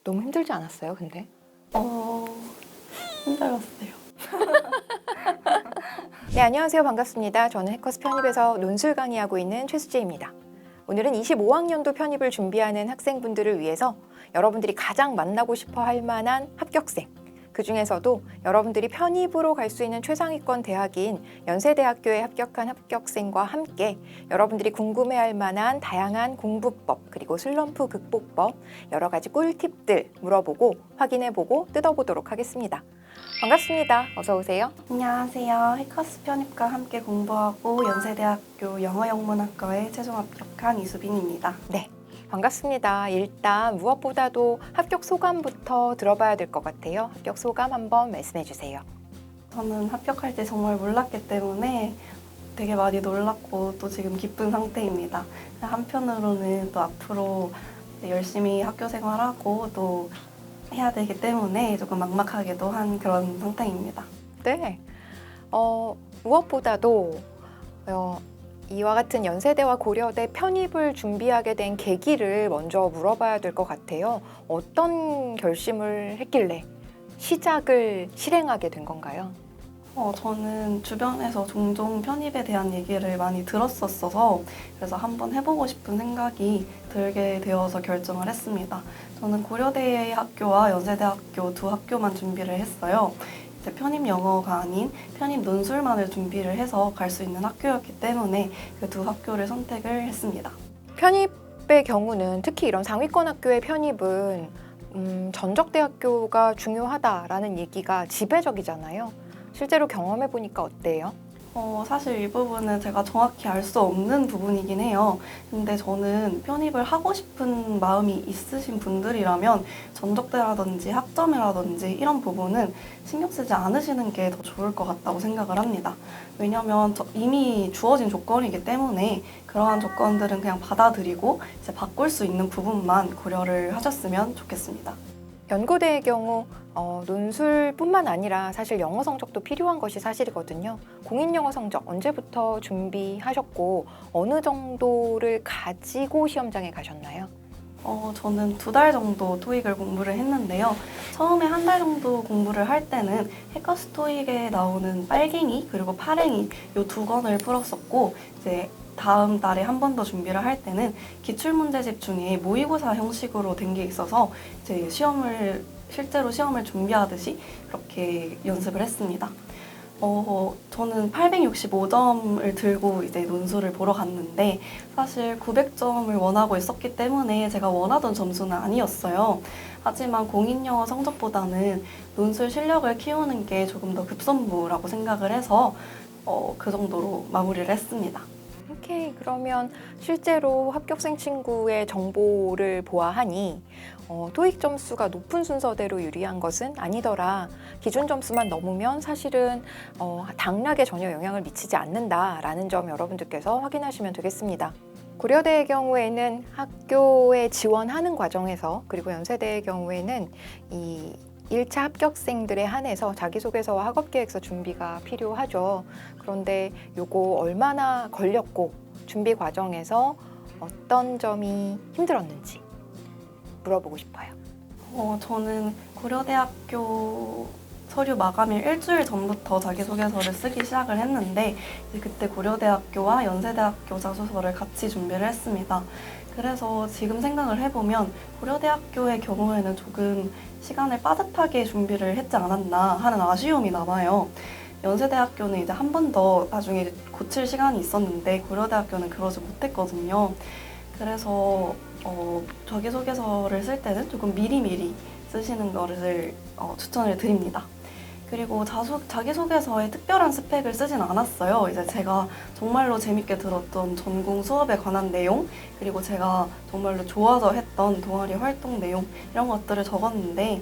너무 힘들지 않았어요, 근데? 힘들었어요. 네, 안녕하세요. 반갑습니다. 저는 해커스 편입에서 논술 강의하고 있는 최수지입니다. 오늘은 25학년도 편입을 준비하는 학생분들을 위해서 여러분들이 가장 만나고 싶어 할 만한 합격생, 그 중에서도 여러분들이 편입으로 갈 수 있는 최상위권 대학인 연세대학교에 합격한 합격생과 함께 여러분들이 궁금해할 만한 다양한 공부법 그리고 슬럼프 극복법 여러 가지 꿀팁들 물어보고 확인해보고 뜯어보도록 하겠습니다. 반갑습니다. 어서 오세요. 안녕하세요. 해커스 편입과 함께 공부하고 연세대학교 영어영문학과에 최종 합격한 이수빈입니다. 네, 반갑습니다. 일단 무엇보다도 합격 소감부터 들어봐야 될 것 같아요. 합격 소감 한번 말씀해 주세요. 저는 합격할 때 정말 몰랐기 때문에 되게 많이 놀랐고 또 지금 기쁜 상태입니다. 한편으로는 또 앞으로 열심히 학교 생활하고 또 해야 되기 때문에 조금 막막하기도 한 그런 상태입니다. 네, 무엇보다도 이와 같은 연세대와 고려대 편입을 준비하게 된 계기를 먼저 물어봐야 될 것 같아요. 어떤 결심을 했길래 시작을 실행하게 된 건가요? 저는 주변에서 종종 편입에 대한 얘기를 많이 들었었어서 그래서 한번 해보고 싶은 생각이 들게 되어서 결정을 했습니다. 저는 고려대 학교와 연세대학교 두 학교만 준비를 했어요. 이제 편입 영어가 아닌 편입 논술만을 준비를 해서 갈 수 있는 학교였기 때문에 그 두 학교를 선택을 했습니다. 편입의 경우는 특히 이런 상위권 학교의 편입은 전적대학교가 중요하다라는 얘기가 지배적이잖아요. 실제로 경험해 보니까 어때요? 사실 이 부분은 제가 정확히 알 수 없는 부분이긴 해요. 근데 저는 편입을 하고 싶은 마음이 있으신 분들이라면 전적대라든지 학점이라든지 이런 부분은 신경 쓰지 않으시는 게 더 좋을 것 같다고 생각을 합니다. 왜냐하면 이미 주어진 조건이기 때문에 그러한 조건들은 그냥 받아들이고 이제 바꿀 수 있는 부분만 고려를 하셨으면 좋겠습니다. 연고대의 경우 논술뿐만 아니라 사실 영어 성적도 필요한 것이 사실이거든요. 공인영어 성적 언제부터 준비하셨고 어느 정도를 가지고 시험장에 가셨나요? 저는 2달 정도 토익을 공부를 했는데요. 처음에 1달 정도 공부를 할 때는 해커스 토익에 나오는 빨갱이 그리고 파랭이 이 두 권을 풀었었고 이제 다음 달에 한 번 더 준비를 할 때는 기출문제집 중에 모의고사 형식으로 된 게 있어서 이제 실제로 시험을 준비하듯이 그렇게 연습을 했습니다. 저는 865점을 들고 이제 논술을 보러 갔는데 사실 900점을 원하고 있었기 때문에 제가 원하던 점수는 아니었어요. 하지만 공인영어 성적보다는 논술 실력을 키우는 게 조금 더 급선무라고 생각을 해서 그 정도로 마무리를 했습니다. 오케이, 그러면 실제로 합격생 친구의 정보를 보아하니 토익 점수가 높은 순서대로 유리한 것은 아니더라. 기준 점수만 넘으면 사실은 당락에 전혀 영향을 미치지 않는다라는 점 여러분들께서 확인하시면 되겠습니다. 고려대의 경우에는 학교에 지원하는 과정에서 그리고 연세대의 경우에는 이 1차 합격생들에 한해서 자기소개서와 학업계획서 준비가 필요하죠. 그런데 요거 얼마나 걸렸고 준비 과정에서 어떤 점이 힘들었는지 물어보고 싶어요. 저는 고려대학교 서류 마감일 일주일 전부터 자기소개서를 쓰기 시작을 했는데 그때 고려대학교와 연세대학교 자소서를 같이 준비를 했습니다. 그래서 지금 생각을 해보면 고려대학교의 경우에는 조금 시간을 빠듯하게 준비를 했지 않았나 하는 아쉬움이 남아요. 연세대학교는 이제 한 번 더 나중에 고칠 시간이 있었는데 고려대학교는 그러지 못했거든요. 그래서 자기소개서를 쓸 때는 조금 미리미리 쓰시는 거를 추천을 드립니다. 그리고 자기소개서에 특별한 스펙을 쓰진 않았어요. 이제 제가 정말로 재밌게 들었던 전공 수업에 관한 내용, 그리고 제가 정말로 좋아서 했던 동아리 활동 내용, 이런 것들을 적었는데,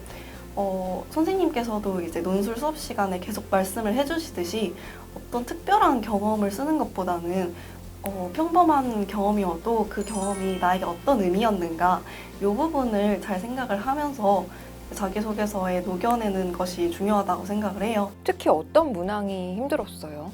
선생님께서도 이제 논술 수업 시간에 계속 말씀을 해주시듯이 어떤 특별한 경험을 쓰는 것보다는 평범한 경험이어도 그 경험이 나에게 어떤 의미였는가, 이 부분을 잘 생각을 하면서 자기소개서에 녹여내는 것이 중요하다고 생각을 해요. 특히 어떤 문항이 힘들었어요?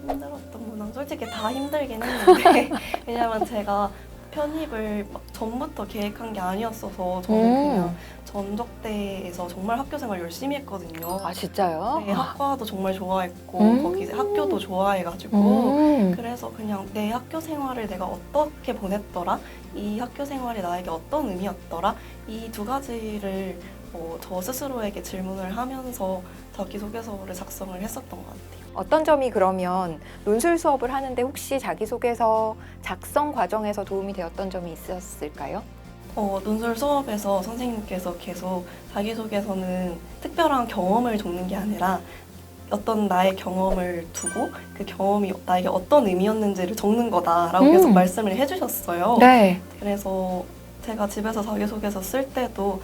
힘들었던 문항 솔직히 다 힘들긴 했는데 왜냐면 제가 편입을 막 전부터 계획한 게 아니었어서 저는 그냥 전적대에서 정말 학교 생활 열심히 했거든요. 아, 진짜요? 네, 학과도 정말 좋아했고 거기 학교도 좋아해가지고 그래서 그냥 내 학교 생활을 내가 어떻게 보냈더라, 이 학교 생활이 나에게 어떤 의미였더라, 이 두 가지를 저 스스로에게 질문을 하면서 자기소개서를 작성을 했었던 것 같아요. 어떤 점이 그러면 논술 수업을 하는데 혹시 자기소개서 작성 과정에서 도움이 되었던 점이 있었을까요? 논술 수업에서 선생님께서 계속 자기소개서는 특별한 경험을 적는 게 아니라 어떤 나의 경험을 두고 그 경험이 나에게 어떤 의미였는지를 적는 거다라고 계속 말씀을 해주셨어요. 네. 그래서 제가 집에서 자기소개서 쓸 때도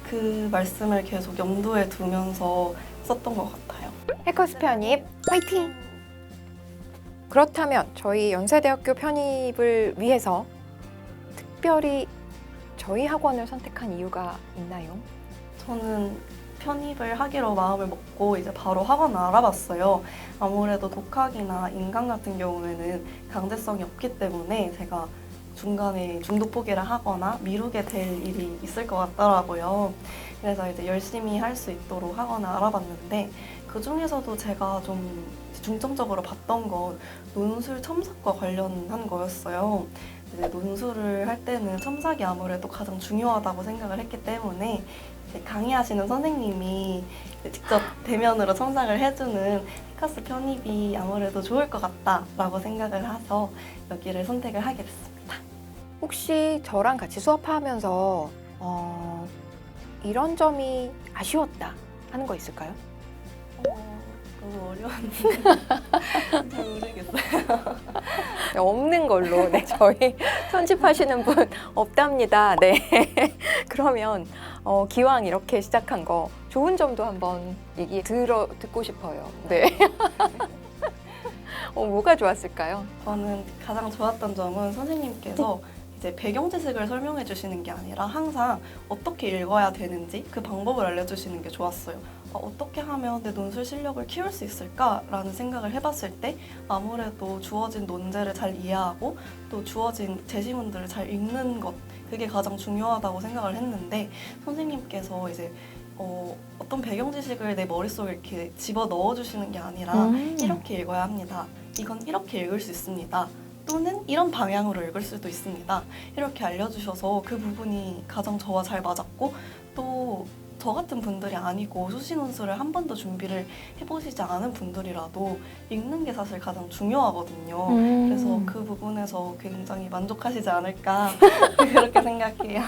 그 말씀을 계속 염두에 두면서 썼던 것 같아요. 해커스 편입 화이팅! 그렇다면 저희 연세대학교 편입을 위해서 특별히 저희 학원을 선택한 이유가 있나요? 저는 편입을 하기로 마음을 먹고 이제 바로 학원을 알아봤어요. 아무래도 독학이나 인강 같은 경우에는 강제성이 없기 때문에 제가 중간에 중도 포기를 하거나 미루게 될 일이 있을 것 같더라고요. 그래서 이제 열심히 할 수 있도록 학원을 알아봤는데 그 중에서도 제가 좀 중점적으로 봤던 건 논술 첨삭과 관련한 거였어요. 이제 논술을 할 때는 첨삭이 아무래도 가장 중요하다고 생각을 했기 때문에 이제 강의하시는 선생님이 직접 대면으로 첨삭을 해주는 해커스 편입이 아무래도 좋을 것 같다라고 생각을 해서 여기를 선택을 하게 됐습니다. 혹시 저랑 같이 수업하면서 이런 점이 아쉬웠다 하는 거 있을까요? 너무 어려웠는데 잘 모르겠어요. 없는 걸로. 네, 저희 편집하시는 분 없답니다. 네. 그러면 기왕 이렇게 시작한 거 좋은 점도 한번 얘기 듣고 싶어요. 네. 뭐가 좋았을까요? 저는 가장 좋았던 점은 선생님께서 이제 배경 지식을 설명해 주시는 게 아니라 항상 어떻게 읽어야 되는지 그 방법을 알려주시는 게 좋았어요. 어떻게 하면 내 논술 실력을 키울 수 있을까라는 생각을 해봤을 때 아무래도 주어진 논제를 잘 이해하고 또 주어진 제시문들을 잘 읽는 것, 그게 가장 중요하다고 생각을 했는데 선생님께서 이제 어떤 배경 지식을 내 머릿속에 이렇게 집어 넣어주시는 게 아니라 이렇게 읽어야 합니다. 이건 이렇게 읽을 수 있습니다. 또는 이런 방향으로 읽을 수도 있습니다. 이렇게 알려주셔서 그 부분이 가장 저와 잘 맞았고 또 저 같은 분들이 아니고 수시논술을 한 번도 준비를 해보시지 않은 분들이라도 읽는 게 사실 가장 중요하거든요. 그래서 그 부분에서 굉장히 만족하시지 않을까 그렇게 생각해요.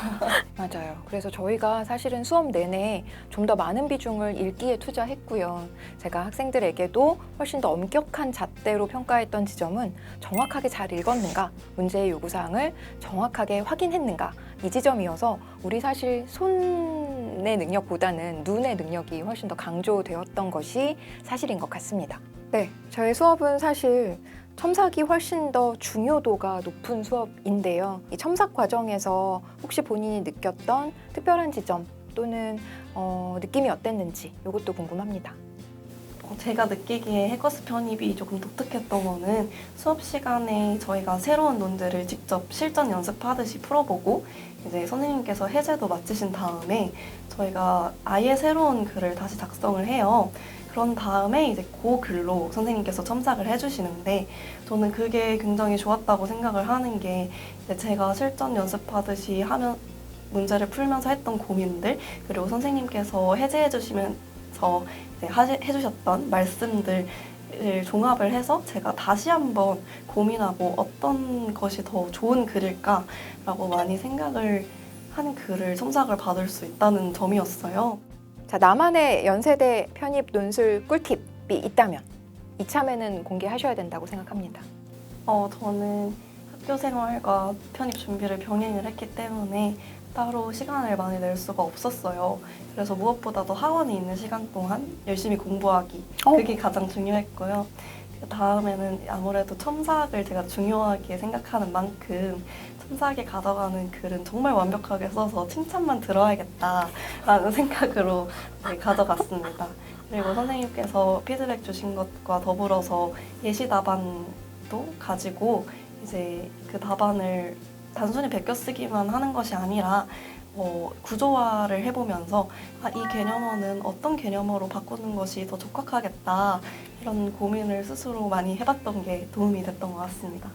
맞아요. 그래서 저희가 사실은 수업 내내 좀 더 많은 비중을 읽기에 투자했고요. 제가 학생들에게도 훨씬 더 엄격한 잣대로 평가했던 지점은 정확하게 잘 읽었는가, 문제의 요구사항을 정확하게 확인했는가, 이 지점이어서 우리 사실 손의 능력보다는 눈의 능력이 훨씬 더 강조되었던 것이 사실인 것 같습니다. 네, 저의 수업은 사실 첨삭이 훨씬 더 중요도가 높은 수업인데요. 이 첨삭 과정에서 혹시 본인이 느꼈던 특별한 지점 또는 느낌이 어땠는지 이것도 궁금합니다. 제가 느끼기에 해커스 편입이 조금 독특했던 거는 수업 시간에 저희가 새로운 논제를 직접 실전 연습하듯이 풀어보고 이제 선생님께서 해제도 마치신 다음에 저희가 아예 새로운 글을 다시 작성을 해요. 그런 다음에 이제 그 글로 선생님께서 첨삭을 해주시는데 저는 그게 굉장히 좋았다고 생각을 하는 게 이제 제가 실전 연습하듯이 하면 문제를 풀면서 했던 고민들 그리고 선생님께서 해제해 주시면서 해주셨던 말씀들을 종합을 해서 제가 다시 한번 고민하고 어떤 것이 더 좋은 글일까라고 많이 생각을 하는 글을 첨삭을 받을 수 있다는 점이었어요. 자, 나만의 연세대 편입 논술 꿀팁이 있다면 이참에는 공개하셔야 된다고 생각합니다. 저는 학교 생활과 편입 준비를 병행을 했기 때문에 따로 시간을 많이 낼 수가 없었어요. 그래서 무엇보다도 학원에 있는 시간 동안 열심히 공부하기 그게 가장 중요했고요. 그 다음에는 아무래도 첨삭을 제가 중요하게 생각하는 만큼 첨삭에 가져가는 글은 정말 완벽하게 써서 칭찬만 들어야겠다라는 생각으로 가져갔습니다. 그리고 선생님께서 피드백 주신 것과 더불어서 예시 답안도 가지고 이제 그 답안을 단순히 베껴 쓰기만 하는 것이 아니라 구조화를 해보면서 이 개념어는 어떤 개념어로 바꾸는 것이 더 적합하겠다 이런 고민을 스스로 많이 해봤던 게 도움이 됐던 것 같습니다.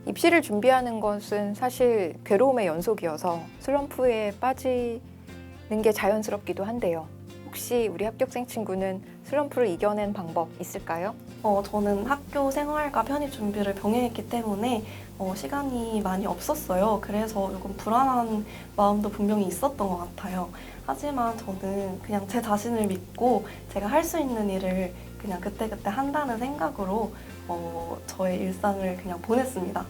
입시를 준비하는 것은 사실 괴로움의 연속이어서 슬럼프에 빠지는 게 자연스럽기도 한데요. 혹시 우리 합격생 친구는 슬럼프를 이겨낸 방법 있을까요? 저는 학교 생활과 편입 준비를 병행했기 때문에 시간이 많이 없었어요. 그래서 조금 불안한 마음도 분명히 있었던 것 같아요. 하지만 저는 그냥 제 자신을 믿고 제가 할 수 있는 일을 그냥 그때그때 한다는 생각으로 저의 일상을 그냥 보냈습니다.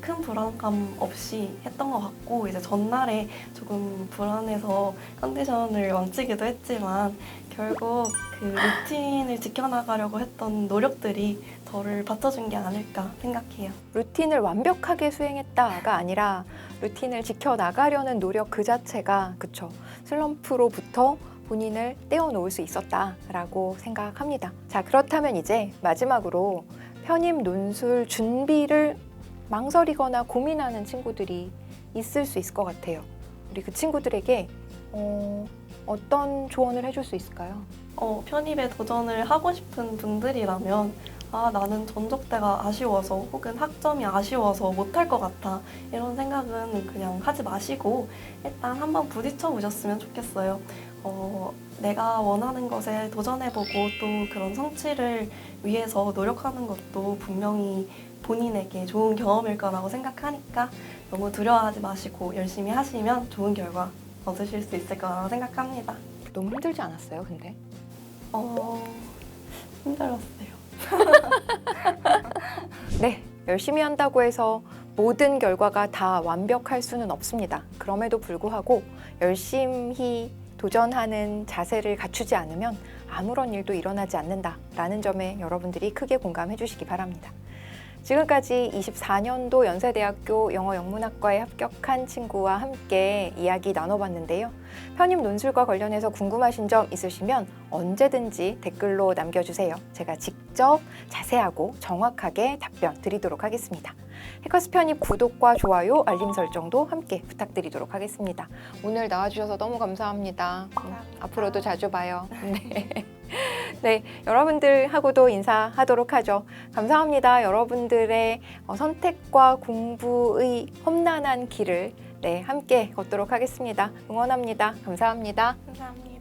큰 불안감 없이 했던 것 같고 이제 전날에 조금 불안해서 컨디션을 망치기도 했지만 결국 그 루틴을 지켜나가려고 했던 노력들이 저를 받쳐준 게 아닐까 생각해요. 루틴을 완벽하게 수행했다가 아니라 루틴을 지켜나가려는 노력 그 자체가 그쵸. 슬럼프로부터 본인을 떼어놓을 수 있었다라고 생각합니다. 자, 그렇다면 이제 마지막으로 편입 논술 준비를 망설이거나 고민하는 친구들이 있을 수 있을 것 같아요. 우리 그 친구들에게 어떤 조언을 해줄 수 있을까요? 편입에 도전을 하고 싶은 분들이라면 나는 전적대가 아쉬워서 혹은 학점이 아쉬워서 못할 것 같아 이런 생각은 그냥 하지 마시고 일단 한번 부딪혀 보셨으면 좋겠어요. 내가 원하는 것에 도전해보고 또 그런 성취를 위해서 노력하는 것도 분명히 본인에게 좋은 경험일 거라고 생각하니까 너무 두려워하지 마시고 열심히 하시면 좋은 결과 얻으실 수 있을 거라고 생각합니다. 너무 힘들지 않았어요, 근데? 힘들었어요. 네, 열심히 한다고 해서 모든 결과가 다 완벽할 수는 없습니다. 그럼에도 불구하고 열심히 도전하는 자세를 갖추지 않으면 아무런 일도 일어나지 않는다라는 점에 여러분들이 크게 공감해 주시기 바랍니다. 지금까지 24년도 연세대학교 영어영문학과에 합격한 친구와 함께 이야기 나눠봤는데요. 편입 논술과 관련해서 궁금하신 점 있으시면 언제든지 댓글로 남겨주세요. 제가 직접 자세하고 정확하게 답변 드리도록 하겠습니다. 해커스 편입 구독과 좋아요, 알림 설정도 함께 부탁드리도록 하겠습니다. 오늘 나와주셔서 너무 감사합니다. 앞으로도 자주 봐요. 네. 네, 여러분들하고도 인사하도록 하죠. 감사합니다. 여러분들의 선택과 공부의 험난한 길을 함께 걷도록 하겠습니다. 응원합니다. 감사합니다. 감사합니다.